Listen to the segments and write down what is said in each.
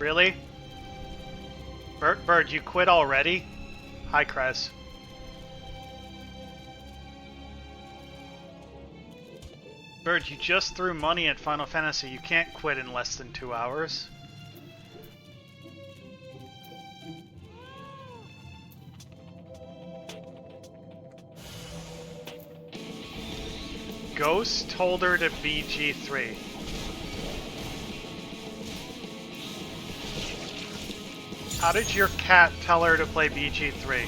Really? Bird, you quit already? Hi, Krez. Bird, you just threw money at Final Fantasy. You can't quit in less than 2 hours. Ghost told her to BG3. How did your cat tell her to play BG3?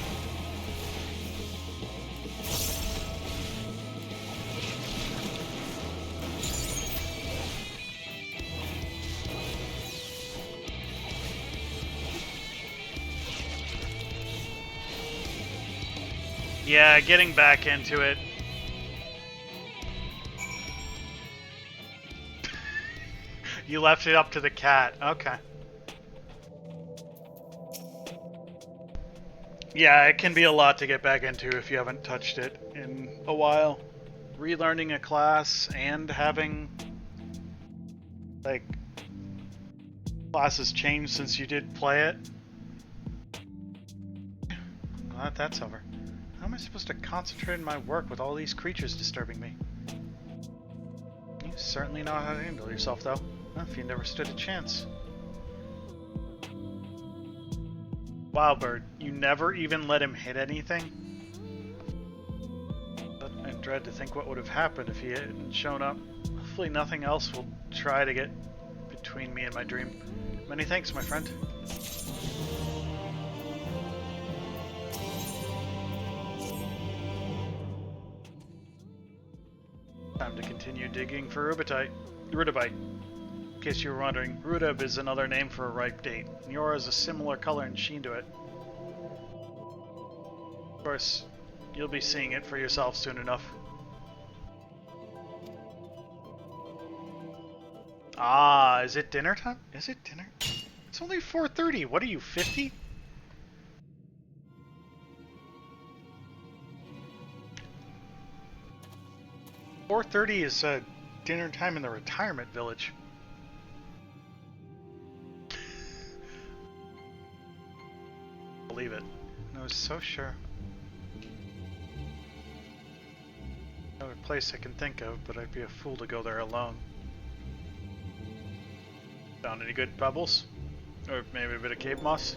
Yeah, getting back into it. You left it up to the cat. Okay. Yeah, it can be a lot to get back into if you haven't touched it in a while. Relearning a class and having, like, classes change since you did play it. Glad that's over. How am I supposed to concentrate on my work with all these creatures disturbing me? You certainly know how to handle yourself, though. If you never stood a chance. Wow, Bird, you never even let him hit anything? But I dread to think what would have happened if he hadn't shown up. Hopefully nothing else will try to get between me and my dream. Many thanks, my friend. Time to continue digging for rudabite. In case you were wondering, rudab is another name for a ripe date. Niora has a similar color and sheen to it. Of course, you'll be seeing it for yourself soon enough. Ah, is it dinner time? Is it dinner? It's only 4:30. What are you, 50? $4:30 is dinner time in the retirement village. Believe it. I was so sure. No other place I can think of, but I'd be a fool to go there alone. Found any good pebbles? Or maybe a bit of cave moss?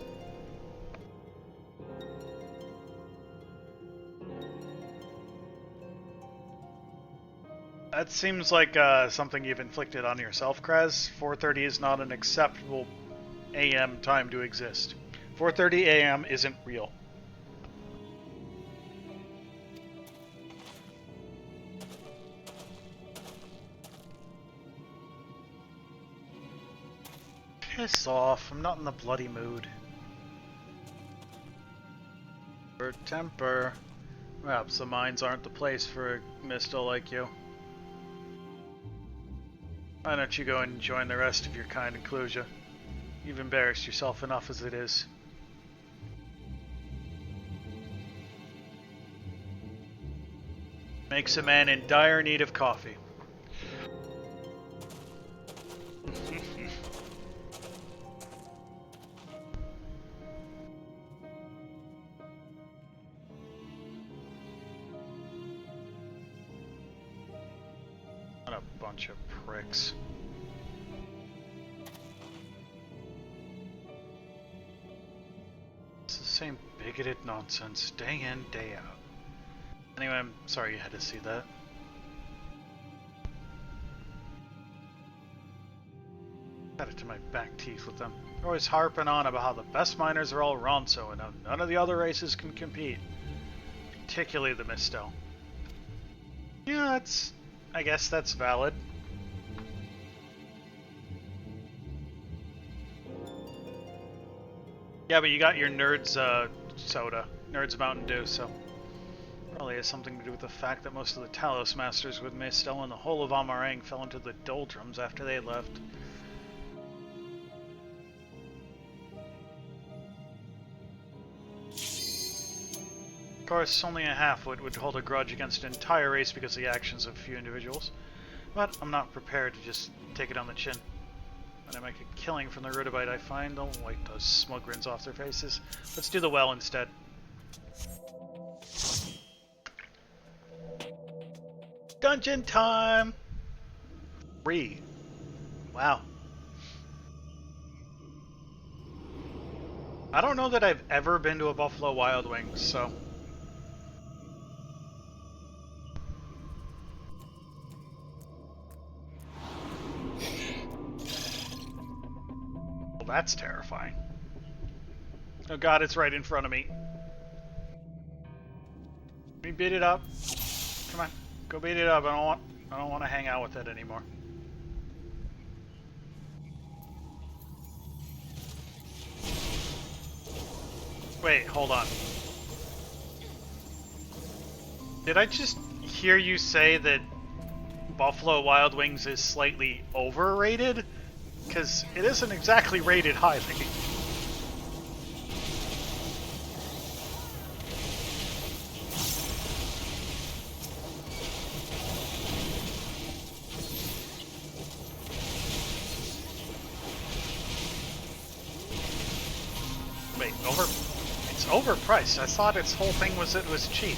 That seems like something you've inflicted on yourself, Krez. 4:30 is not an acceptable AM time to exist. 4:30 AM isn't real. Piss off, I'm not in the bloody mood. For temper. Perhaps the mines aren't the place for a mistel like you. Why don't you go and join the rest of your kind in Clusia? You've embarrassed yourself enough as it is. Makes a man in dire need of coffee. What a bunch of pricks. It's the same bigoted nonsense, day in, day out. Anyway, I'm sorry you had to see that. Got it to my back teeth with them. They're always harping on about how the best miners are all Ronso and how none of the other races can compete. Particularly the Mistel. Yeah, I guess that's valid. Yeah, but you got your Nerds soda. Nerds Mountain Dew, so... Probably has something to do with the fact that most of the Talos Masters with Mistel and the whole of Amarang fell into the doldrums after they left. Of course, only a half-wit would hold a grudge against an entire race because of the actions of a few individuals, but I'm not prepared to just take it on the chin. And I might get killing from the rudabite I find. Don't wipe those smug grins off their faces. Let's do the well instead. Dungeon time! 3. Wow. I don't know that I've ever been to a Buffalo Wild Wings, so... Well, that's terrifying. Oh god, it's right in front of me. Let me beat it up. Come on, go beat it up. I don't want to hang out with it anymore. Wait, hold on. Did I just hear you say that Buffalo Wild Wings is slightly overrated? Because it isn't exactly rated highly. Wait, it's overpriced. I thought its whole thing was it was cheap.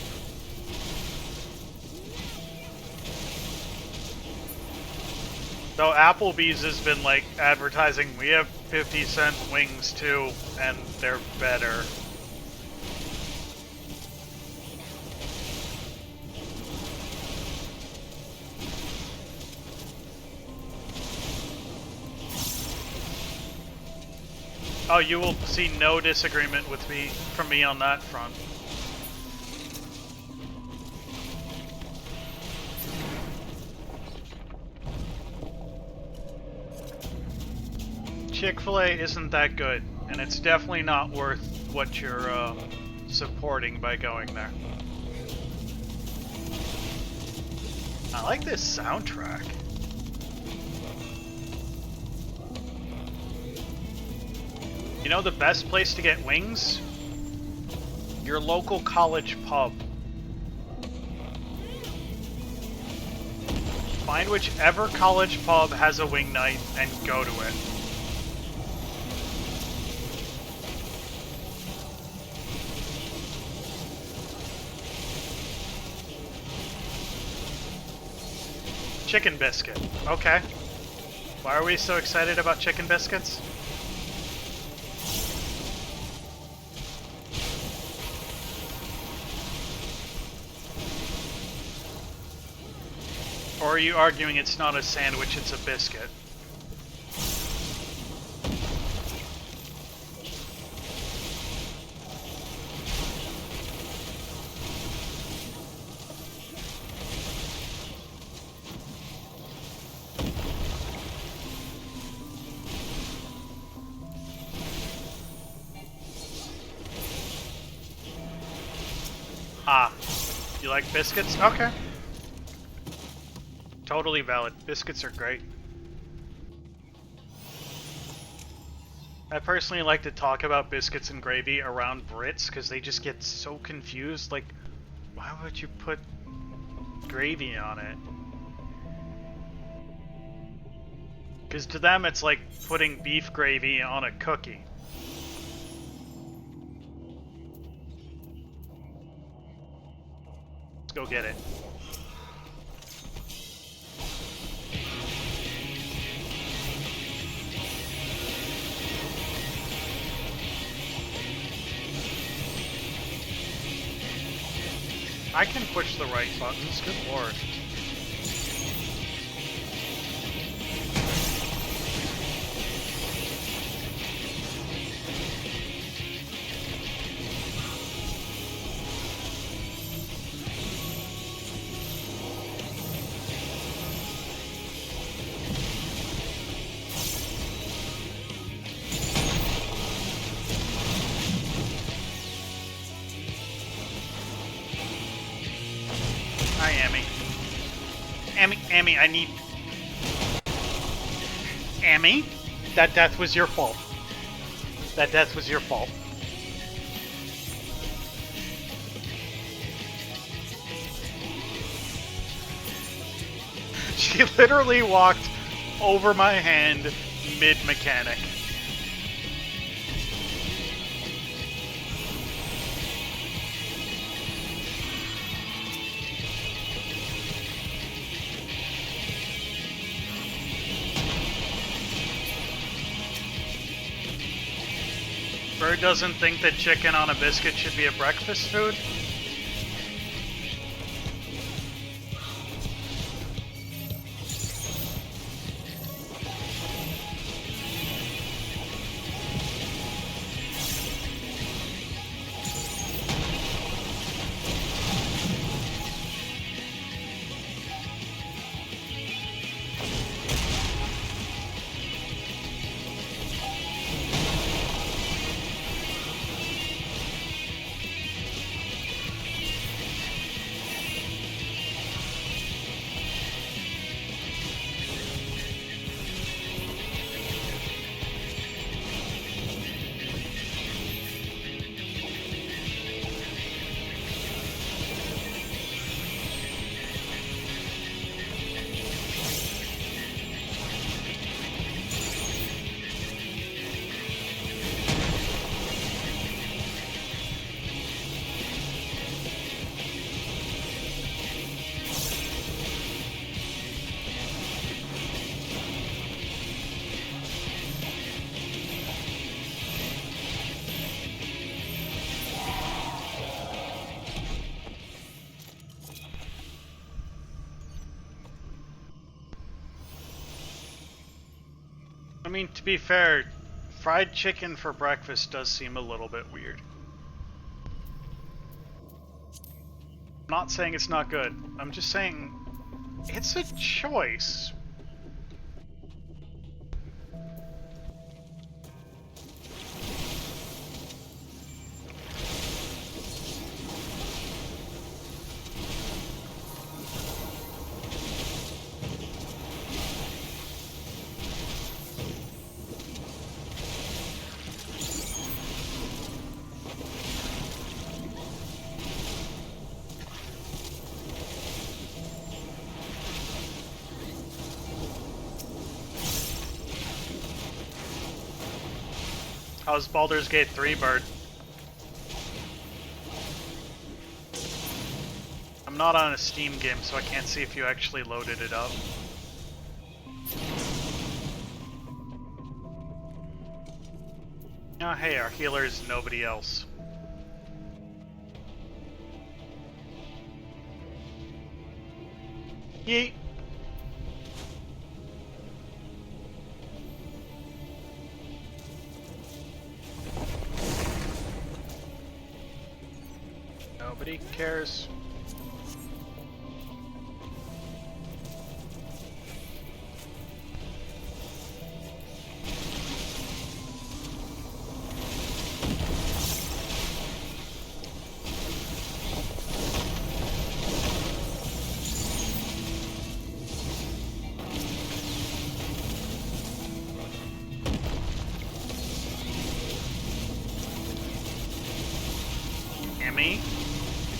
Though Applebee's has been like advertising, we have 50-cent wings too, and they're better. Oh, you will see no disagreement with me from me on that front. Chick-fil-A isn't that good, and it's definitely not worth what you're supporting by going there. I like this soundtrack. You know the best place to get wings? Your local college pub. Find whichever college pub has a wing night and go to it. Chicken biscuit. Okay. Why are we so excited about chicken biscuits? Or are you arguing it's not a sandwich, it's a biscuit? Ah, you like biscuits? Okay. Totally valid. Biscuits are great. I personally like to talk about biscuits and gravy around Brits because they just get so confused. Like, why would you put gravy on it? Because to them it's like putting beef gravy on a cookie. Let's go get it. I can push the right buttons, good lord. Hi, Amy. Amy, I need... Amy? That death was your fault. That death was your fault. She literally walked over my hand mid mechanic. Bird doesn't think that chicken on a biscuit should be a breakfast food? I mean, to be fair, fried chicken for breakfast does seem a little bit weird. I'm not saying it's not good. I'm just saying it's a choice. How's Baldur's Gate 3, Bird? I'm not on a Steam game, so I can't see if you actually loaded it up. Oh, hey, our healer is nobody else. Yeet. Nobody cares. Emmy?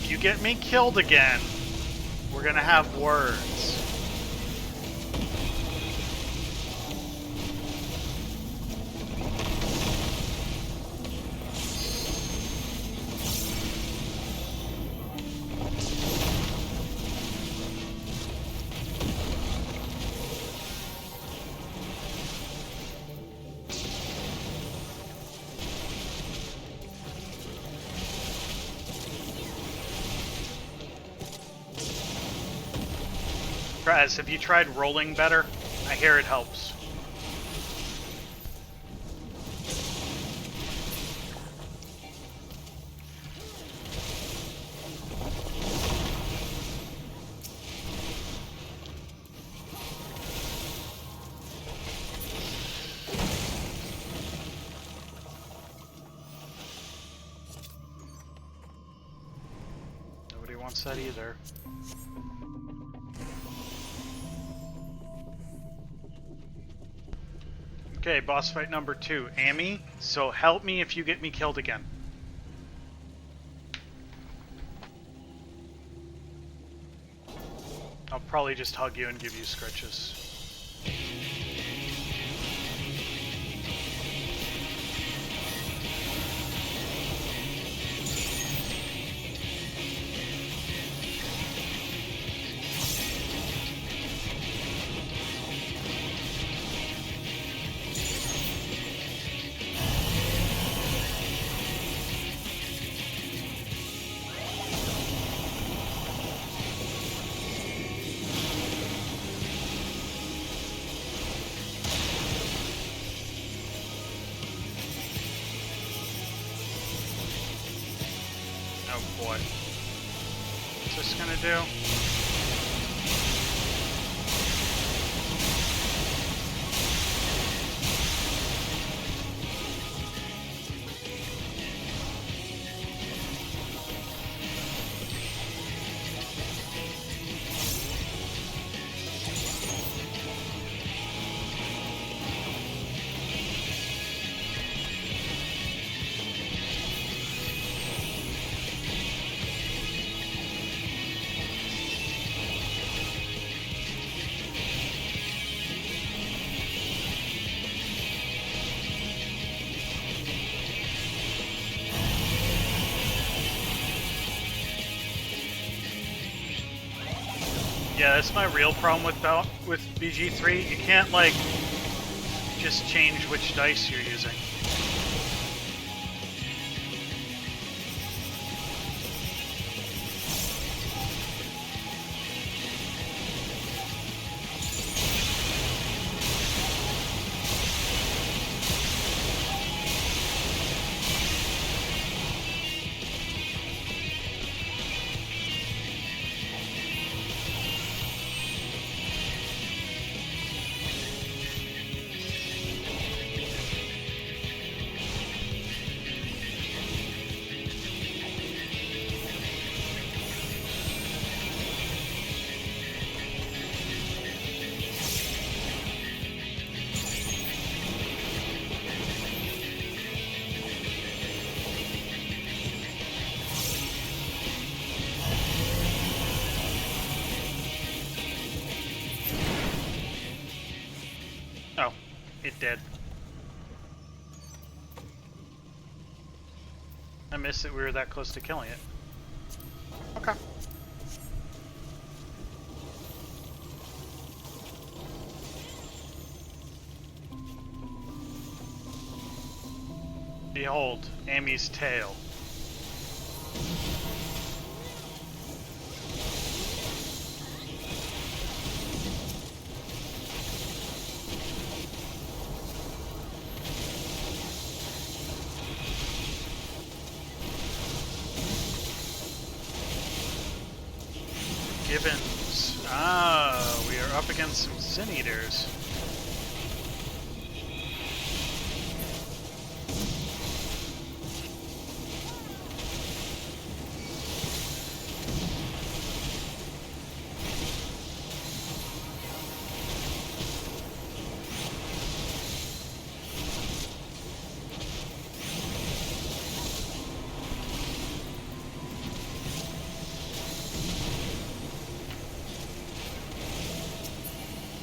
If you get me killed again, we're gonna have words. Kraz, have you tried rolling better? I hear it helps. Nobody wants that either. Okay, boss fight number 2. Amy, so help me if you get me killed again. I'll probably just hug you and give you scratches. Oh boy. What's this gonna do? Yeah, that's my real problem with BG3. You can't, like, just change which dice you're using. Oh, it did. I missed that we were that close to killing it. Okay. Behold, Amy's tail. Gibbons. Ah, we are up against some Sin Eaters.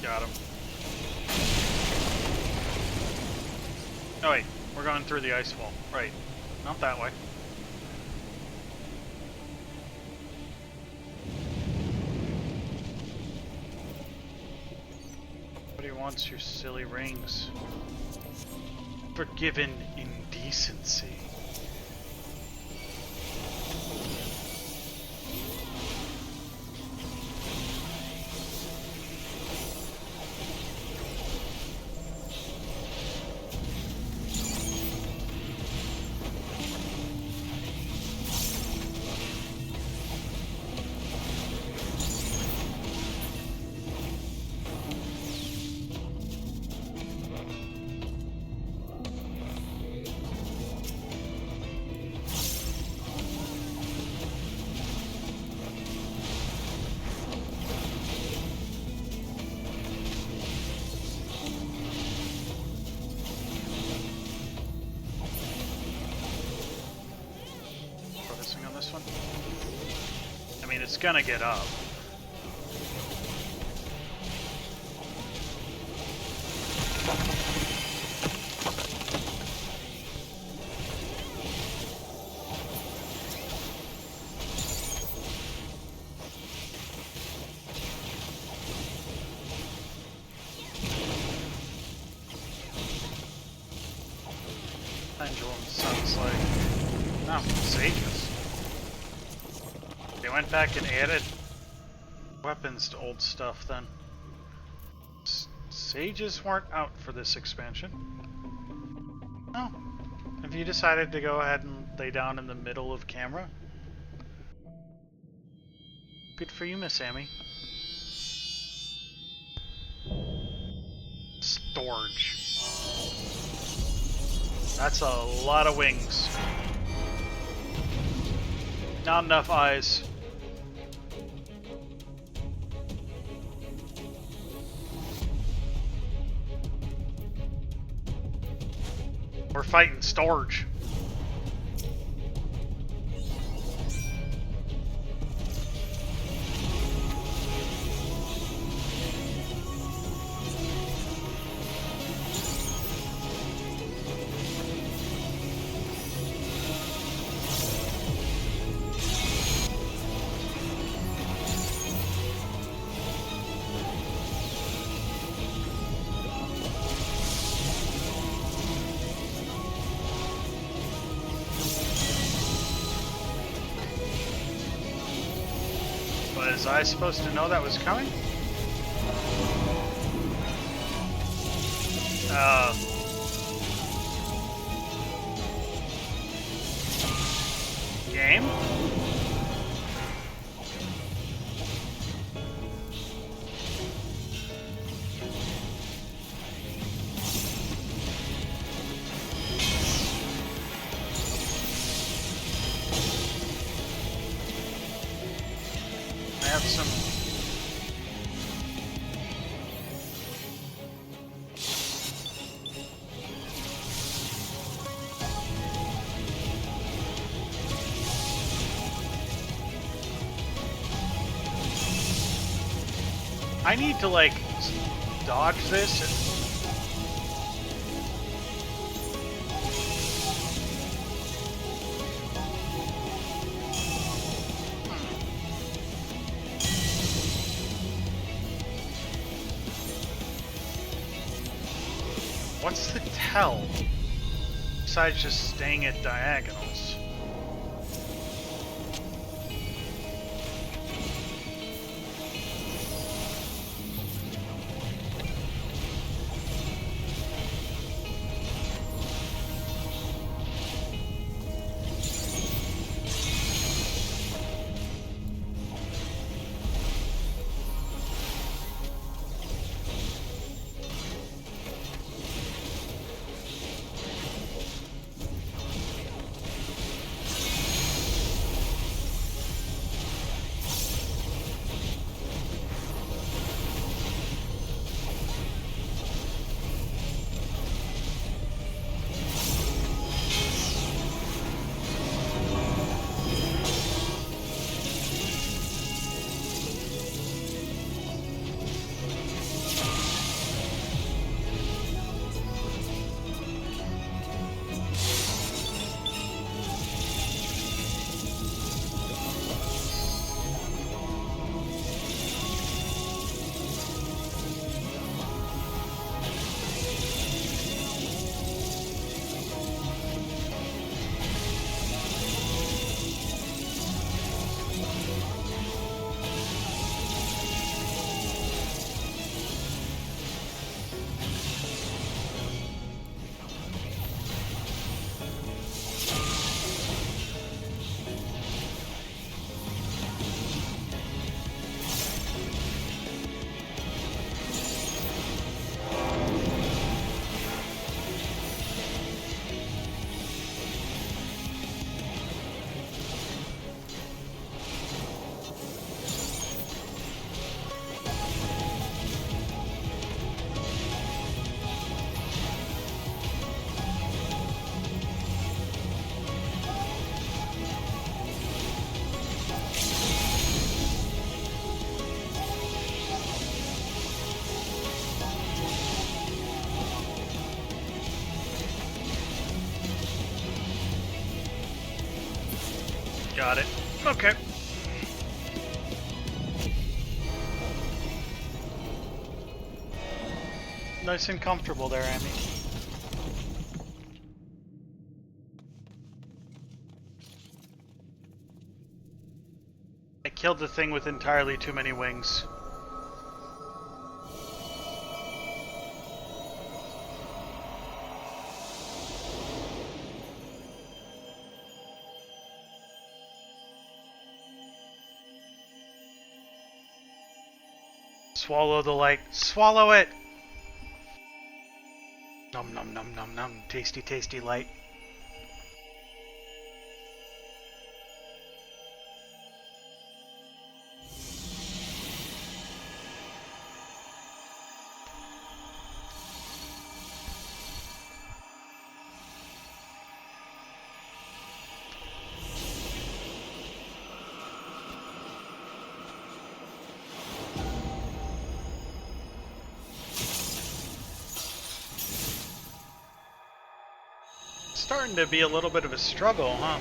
Got him. Oh wait, we're going through the ice wall. Right. Not that way. Nobody wants your silly rings. Forgiven indecency. I mean, it's gonna get up. Pendulum sounds like... Oh, sages. They went back and added weapons to old stuff then. Sages weren't out for this expansion. Oh. Have you decided to go ahead and lay down in the middle of camera? Good for you, Miss Amy. Storage. That's a lot of wings. Not enough eyes. We're fighting storage. Was I supposed to know that was coming? Game? I have some... I need to, like, dodge this and... What's the tell? Besides just staying at diagonals. Got it. Okay. Nice and comfortable there, Amy. I killed the thing with entirely too many wings. Swallow the light. Swallow it! Nom nom nom nom nom. Tasty, tasty light. Starting to be a little bit of a struggle, huh?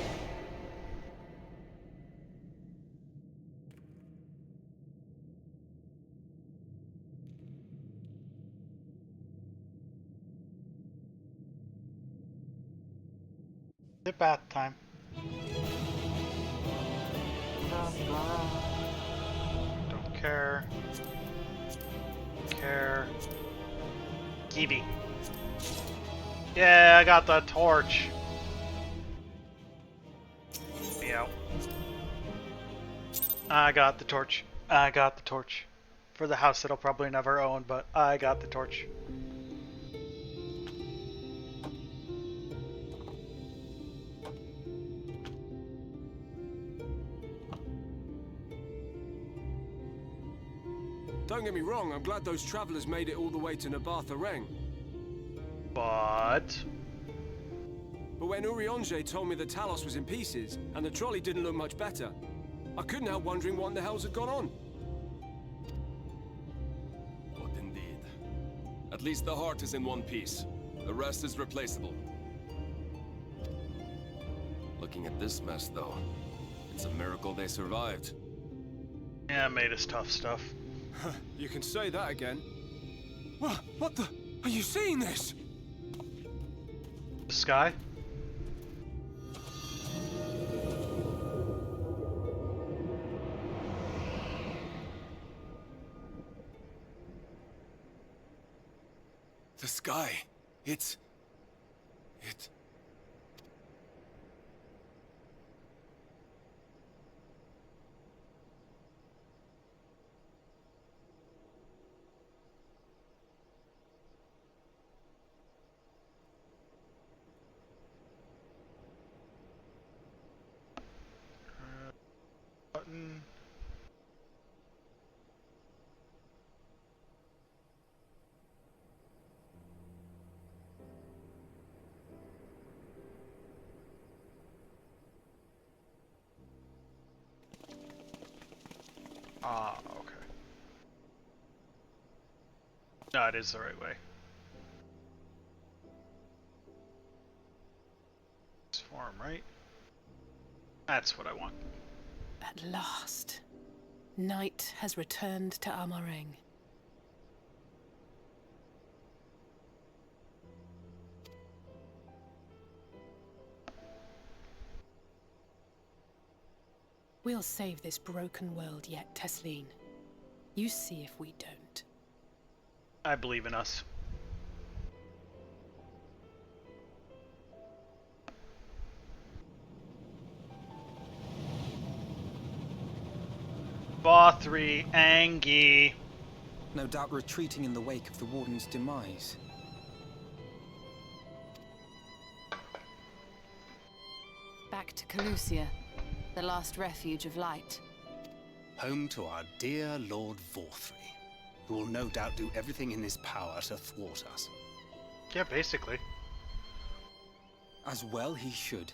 It's bath time. Don't care. Care. Kiwi. Yeah, I got the torch. Meow. I got the torch. I got the torch. For the house that I'll probably never own, but I got the torch. Don't get me wrong, I'm glad those travelers made it all the way to Nabartha Reng. But when Urianger told me the Talos was in pieces, and the trolley didn't look much better, I couldn't help wondering what in the hell's had gone on. What indeed. At least the heart is in one piece. The rest is replaceable. Looking at this mess, though, it's a miracle they survived. yeah, made us tough stuff. You can say that again. What the? Are you seeing this? The sky? The sky. It... Button. Ah, okay. No, it is the right way. This form, right? That's what I want. At last, night has returned to Amareng. We'll save this broken world yet, Tesleen. You see if we don't. I believe in us. Bothri, Angie. No doubt retreating in the wake of the Warden's demise. Back to Calusia, the last refuge of light. Home to our dear Lord Vorthri, who will no doubt do everything in his power to thwart us. Yeah, basically. As well he should,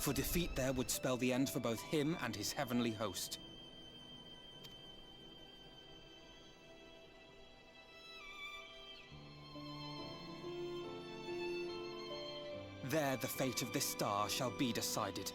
for defeat there would spell the end for both him and his heavenly host. There the fate of this star shall be decided.